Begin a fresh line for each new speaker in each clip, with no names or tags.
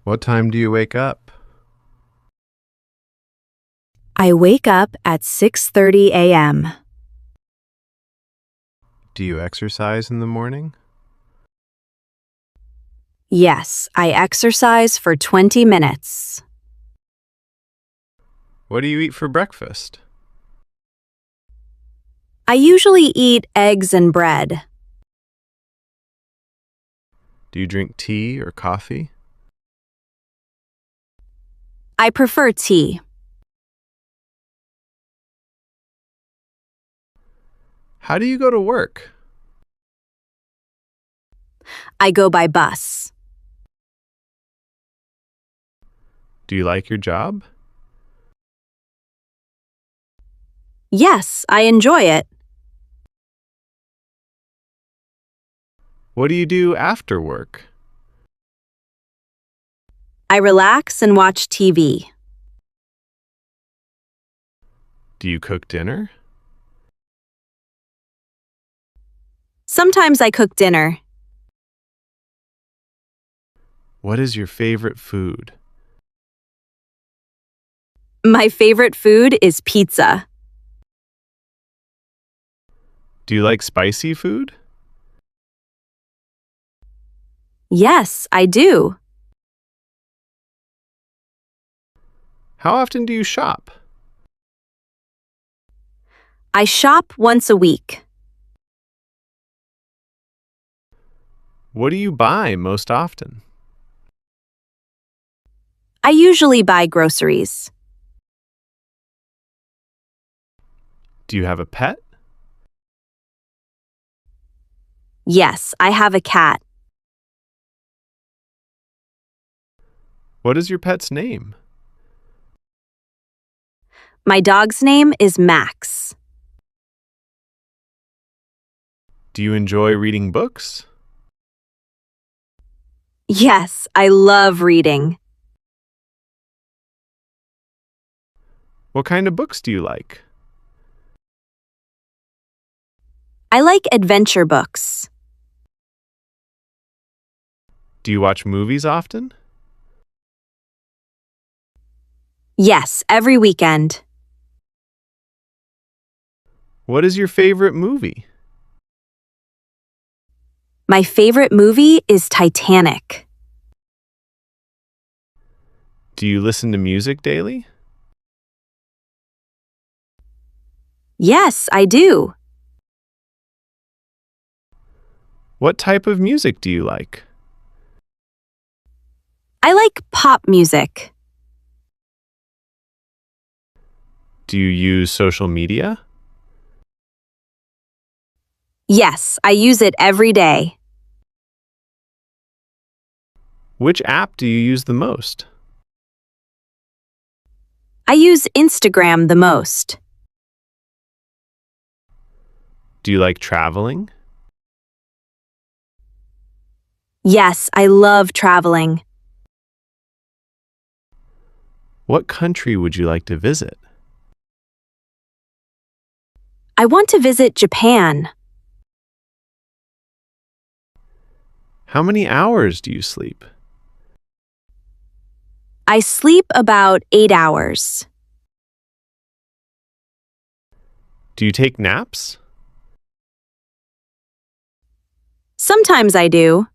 What time do you wake up?
I wake up at 6:30 a.m.
Do you exercise in the morning?
Yes, I exercise for 20 minutes.
What do you eat for breakfast?
I usually eat eggs and bread.
Do you drink tea or coffee?
I prefer tea.
How do you go to work?
I go by bus.
Do you like your job?
Yes, I enjoy it.
What do you do after work?
I relax and watch TV.
Do you cook dinner?
Sometimes I cook dinner.
What is your favorite food?
My favorite food is pizza.
Do you like spicy food?
Yes, I do.
How often do you shop?
I shop once a week.
What do you buy most often?
I usually buy groceries.
Do you have a pet?
Yes, I have a cat.
What is your pet's name?
My dog's name is Max.
Do you enjoy reading books?
Yes, I love reading.
What kind of books do you like?
I like adventure books.
Do you watch movies often?
Yes, every weekend.
What is your favorite movie?
My favorite movie is Titanic.
Do you listen to music daily?
Yes, I do.
What type of music do you like?
I like pop music.
Do you use social media?
Yes, I use it every day.
Which app do you use the most?
I use Instagram the most.
Do you like traveling?
Yes, I love traveling.
What country would you like to visit?
I want to visit Japan.
How many hours do you sleep?
I sleep about 8 hours.
Do you take naps?
Sometimes I do.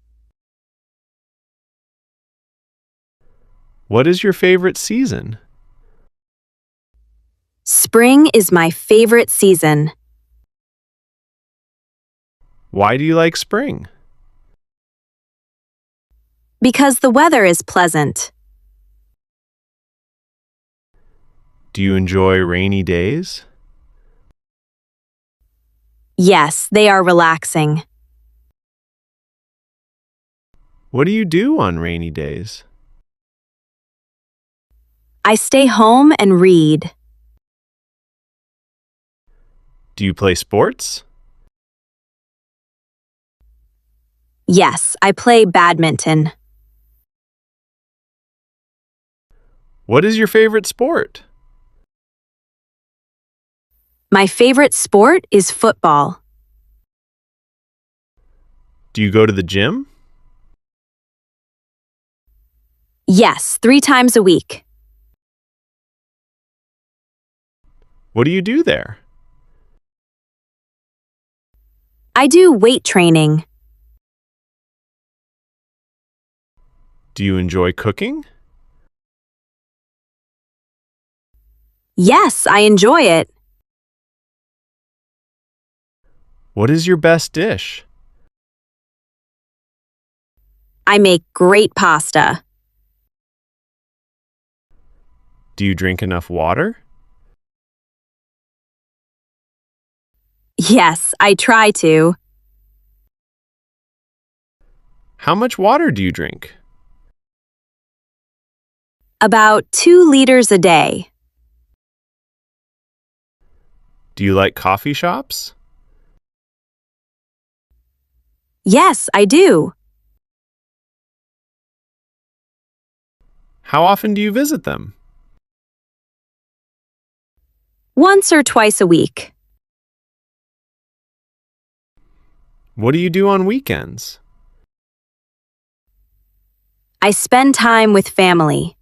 What is your favorite season?
Spring is my favorite season.
Why do you like spring?
Because the weather is pleasant.
Do you enjoy rainy days?
Yes, they are relaxing.
What do you do on rainy days?
I stay home and read.
Do you play sports?
Yes, I play badminton.
What is your favorite sport?
My favorite sport is football.
Do you go to the gym?
Yes, 3 times a week.
What do you do there?
I do weight training.
Do you enjoy cooking?
Yes, I enjoy it.
What is your best dish?
I make great pasta.
Do you drink enough water?
Yes, I try to.
How much water do you drink?
About 2 liters a day.
Do you like coffee shops?
Yes, I do.
How often do you visit them?
Once or twice a week.
What do you do on weekends?
I spend time with family.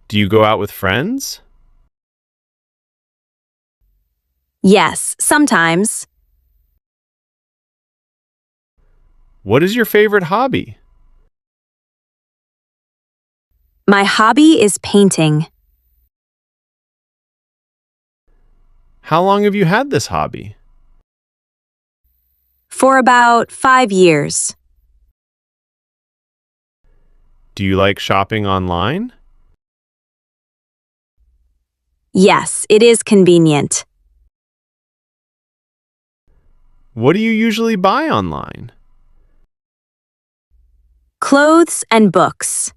Do you go out with friends?
Yes, sometimes.
What is your favorite hobby?
My hobby is painting.
How long have you had this hobby?
For about 5 years.
Do you like shopping online?
Yes, it is convenient.
What do you usually buy online?
Clothes and books.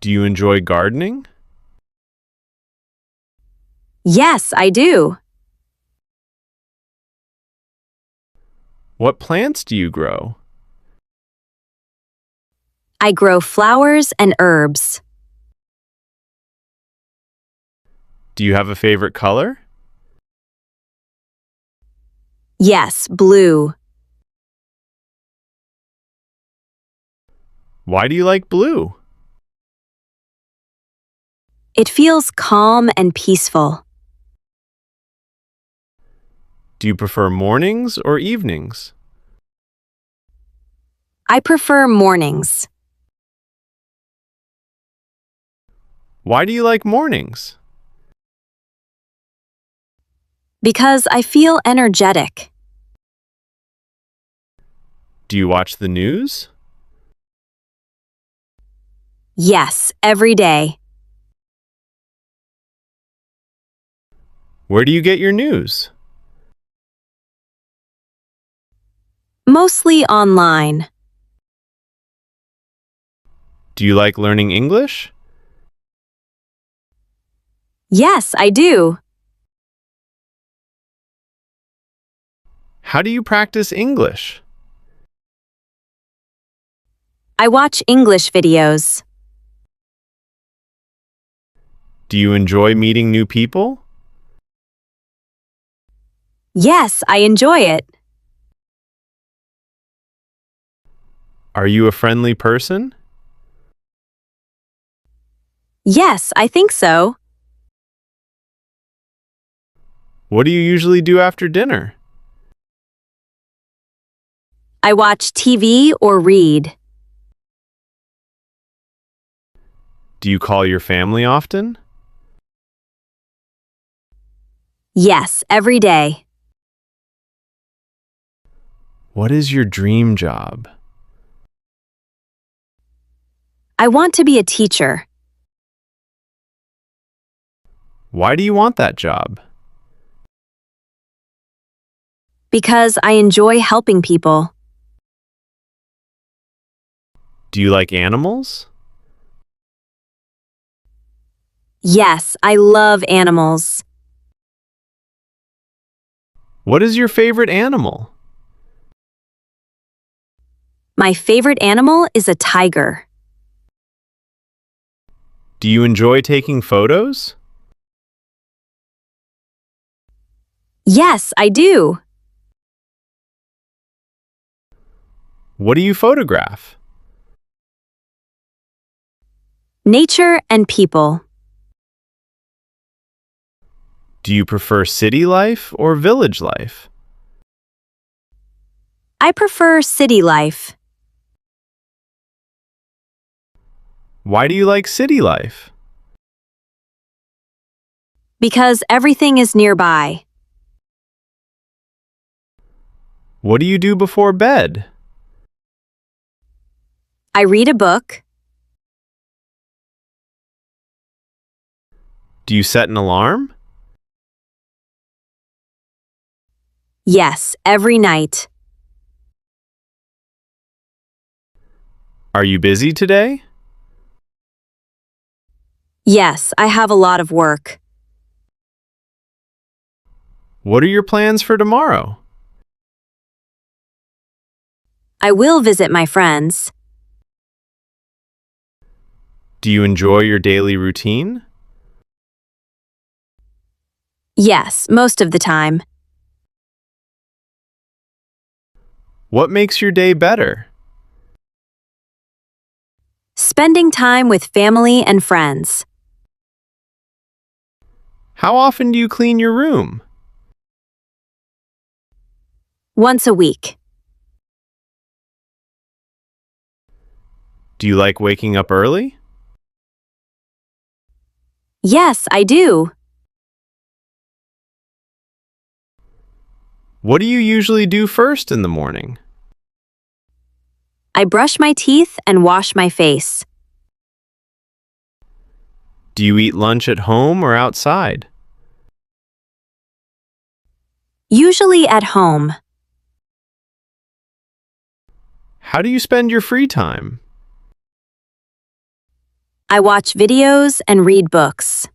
Do you enjoy gardening?
Yes, I do.
What plants do you grow?
I grow flowers and herbs.
Do you have a favorite color?
Yes, blue.
Why do you like blue?
It feels calm and peaceful.
Do you prefer mornings or evenings?
I prefer mornings.
Why do you like mornings?
Because I feel energetic.
Do you watch the news?
Yes, every day.
Where do you get your news?
Mostly online.
Do you like learning English?
Yes, I do.
How do you practice English?
I watch English videos.
Do you enjoy meeting new people?
Yes, I enjoy it.
Are you a friendly person?
Yes, I think so.
What do you usually do after dinner?
I watch TV or read.
Do you call your family often?
Yes, every day.
What is your dream job?
I want to be a teacher.
Why do you want that job?
Because I enjoy helping people.
Do you like animals?
Yes, I love animals.
What is your favorite animal?
My favorite animal is a tiger.
Do you enjoy taking photos?
Yes, I do.
What do you photograph?
Nature and people.
Do you prefer city life or village life?
I prefer city life
Why do you like city life?
because everything is nearby.
What do you do before bed?
I read a book.
Do you set an alarm?
Yes, every night.
Are you busy today?
Yes, I have a lot of work.
What are your plans for tomorrow?
I will visit my friends.
Do you enjoy your daily routine?
Yes, most of the time.
What makes your day better?
Spending time with family and friends.
How often do you clean your room?
Once a week.
Do you like waking up early?
Yes, I do.
What do you usually do first in the morning?
I brush my teeth and wash my face.
Do you eat lunch at home or outside?
Usually at home.
How do you spend your free time?
I watch videos and read books.